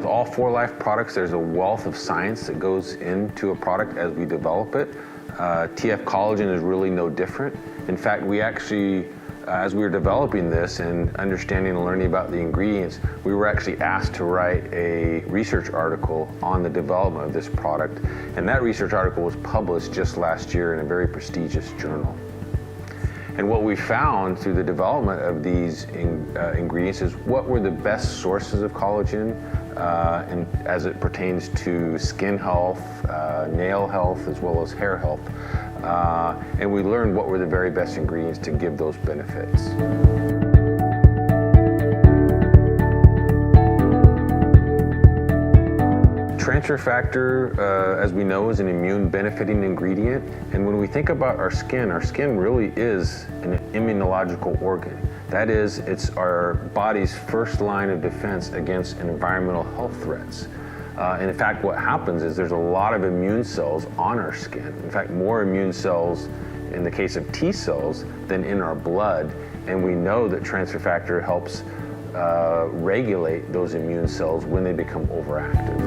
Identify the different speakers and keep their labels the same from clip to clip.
Speaker 1: with all 4Life products, there's a wealth of science that goes into a product as we develop it. TF Collagen is really no different. In fact, we actually, as we were developing this and understanding and learning about the ingredients, we were actually asked to write a research article on the development of this product. And that research article was published just last year in a very prestigious journal. And what we found through the development of these ingredients is what were the best sources of collagen as it pertains to skin health, nail health, as well as hair health. And we learned what were the very best ingredients to give those benefits. Transfer factor, as we know, is an immune benefiting ingredient. And when we think about our skin really is an immunological organ. That is, it's our body's first line of defense against environmental health threats. And in fact, what happens is there's a lot of immune cells on our skin. In fact, more immune cells in the case of T cells than in our blood. And we know that transfer factor helps regulate those immune cells when they become overactive.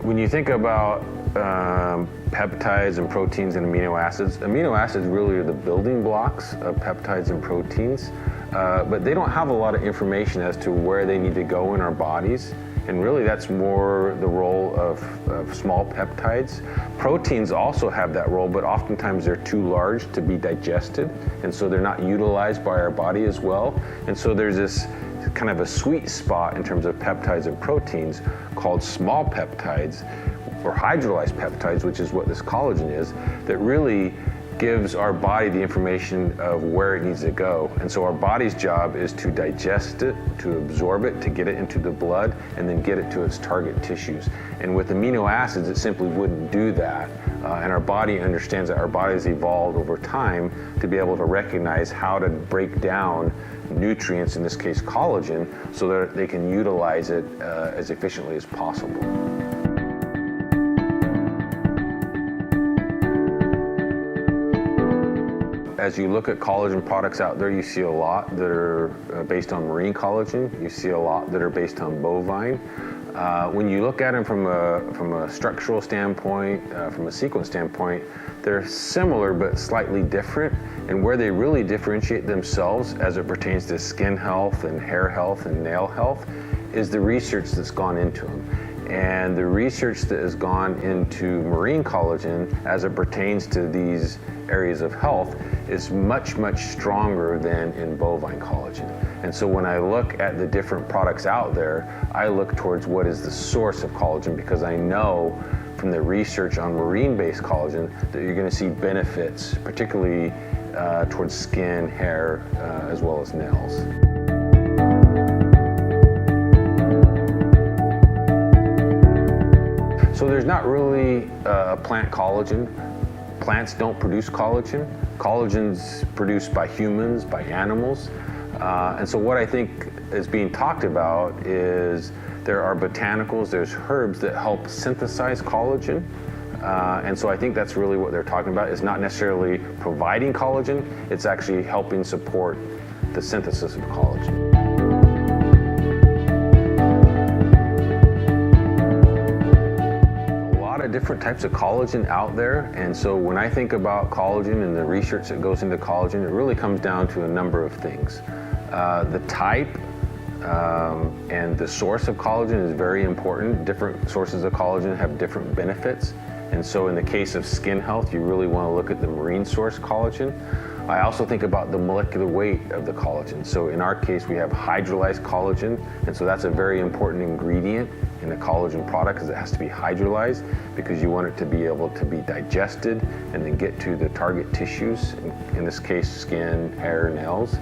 Speaker 1: When you think about peptides and proteins and amino acids really are the building blocks of peptides and proteins, but they don't have a lot of information as to where they need to go in our bodies. And really that's more the role of small peptides. Proteins also have that role, but oftentimes they're too large to be digested, and so they're not utilized by our body as well. And so there's this kind of a sweet spot in terms of peptides and proteins called small peptides or hydrolyzed peptides, which is what this collagen is, that really gives our body the information of where it needs to go. And so our body's job is to digest it, to absorb it, to get it into the blood, and then get it to its target tissues. And with amino acids, it simply wouldn't do that. And our body understands that our body has evolved over time to be able to recognize how to break down nutrients, in this case collagen, so that they can utilize it as efficiently as possible. As you look at collagen products out there, you see a lot that are based on marine collagen. You see a lot that are based on bovine. When you look at them from a structural standpoint, from a sequence standpoint, they're similar but slightly different. And where they really differentiate themselves as it pertains to skin health and hair health and nail health is the research that's gone into them. And the research that has gone into marine collagen as it pertains to these areas of health is much, much stronger than in bovine collagen. And so when I look at the different products out there, I look towards what is the source of collagen, because I know from the research on marine-based collagen that you're going to see benefits, particularly towards skin, hair, as well as nails. So there's not really a plant collagen. Plants don't produce collagen. Collagen's produced by humans, by animals. And so what I think is being talked about is there are botanicals, there's herbs that help synthesize collagen. And so I think that's really what they're talking about. It's not necessarily providing collagen, it's actually helping support the synthesis of collagen. Different types of collagen out there, and so when I think about collagen and the research that goes into collagen, it really comes down to a number of things. The type and the source of collagen is very important. Different sources of collagen have different benefits, and so in the case of skin health, you really want to look at the marine source collagen. I also think about the molecular weight of the collagen. So in our case, we have hydrolyzed collagen, and so that's a very important ingredient in a collagen product, because it has to be hydrolyzed, because you want it to be able to be digested and then get to the target tissues, in this case skin, hair, nails.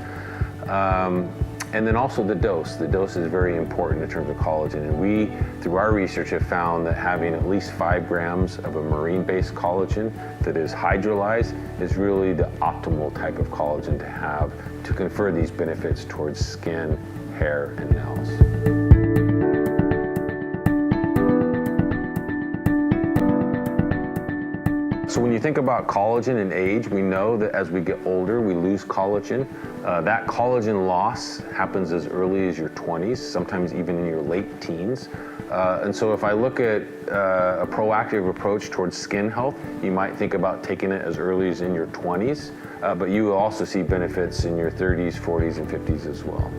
Speaker 1: And then also the dose. The dose is very important in terms of collagen, and we, through our research, have found that having at least 5 grams of a marine-based collagen that is hydrolyzed is really the optimal type of collagen to have to confer these benefits towards skin, hair, and nails. So when you think about collagen and age, we know that as we get older, we lose collagen. That collagen loss happens as early as your 20s, sometimes even in your late teens. And so if I look at a proactive approach towards skin health, you might think about taking it as early as in your 20s, but you will also see benefits in your 30s, 40s, and 50s as well.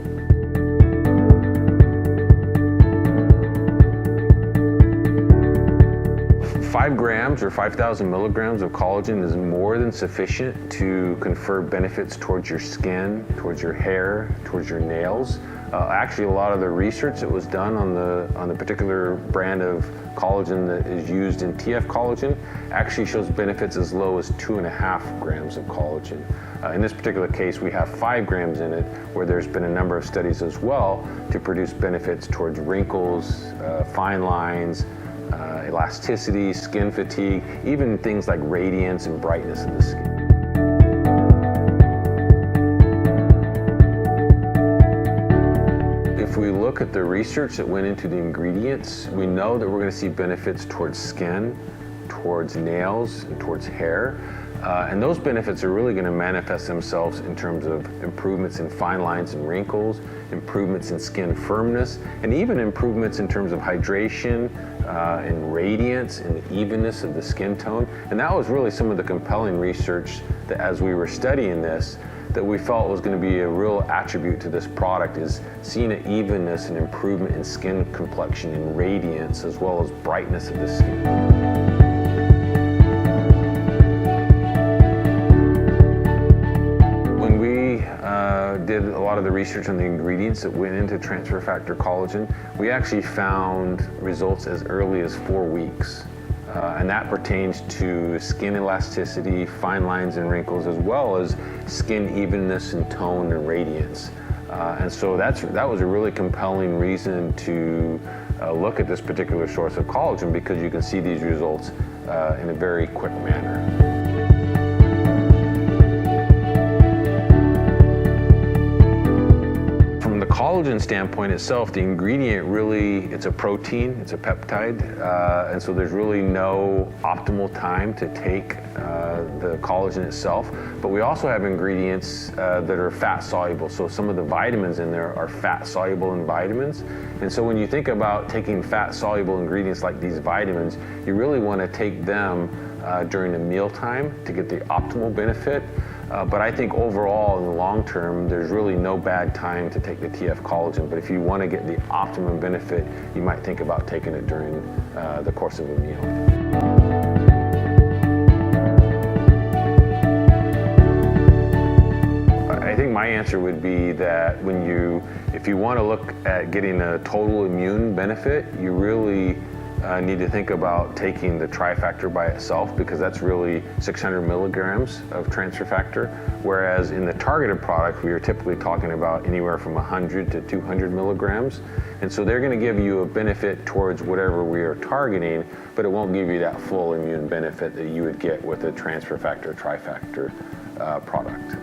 Speaker 1: 5 grams or 5,000 milligrams of collagen is more than sufficient to confer benefits towards your skin, towards your hair, towards your nails. Actually, a lot of the research that was done on the particular brand of collagen that is used in TF collagen actually shows benefits as low as 2.5 grams of collagen. In this particular case, we have 5 grams in it, where there's been a number of studies as well to produce benefits towards wrinkles, fine lines, elasticity, skin fatigue, even things like radiance and brightness of the skin. If we look at the research that went into the ingredients, we know that we're going to see benefits towards skin, towards nails, and towards hair. And those benefits are really going to manifest themselves in terms of improvements in fine lines and wrinkles, improvements in skin firmness, and even improvements in terms of hydration, and radiance, and the evenness of the skin tone. And that was really some of the compelling research that, as we were studying this, that we felt was going to be a real attribute to this product, is seeing an evenness and improvement in skin complexion and radiance, as well as brightness of the skin. Did a lot of the research on the ingredients that went into transfer factor collagen, we actually found results as early as 4 weeks. And that pertains to skin elasticity, fine lines and wrinkles, as well as skin evenness and tone and radiance. And so that was a really compelling reason to look at this particular source of collagen, because you can see these results in a very quick manner. Collagen standpoint itself, the ingredient really, it's a protein, it's a peptide, and so there's really no optimal time to take the collagen itself. But we also have ingredients that are fat soluble, so some of the vitamins in there are fat soluble in vitamins. And so when you think about taking fat soluble ingredients like these vitamins, you really want to take them during a mealtime to get the optimal benefit. But I think overall, in the long term, there's really no bad time to take the TF collagen. But if you want to get the optimum benefit, you might think about taking it during the course of a meal. I think my answer would be that if you want to look at getting a total immune benefit, you really need to think about taking the trifactor by itself, because that's really 600 milligrams of transfer factor, whereas in the targeted product, we are typically talking about anywhere from 100 to 200 milligrams. And so they're going to give you a benefit towards whatever we are targeting, but it won't give you that full immune benefit that you would get with a transfer factor trifactor product.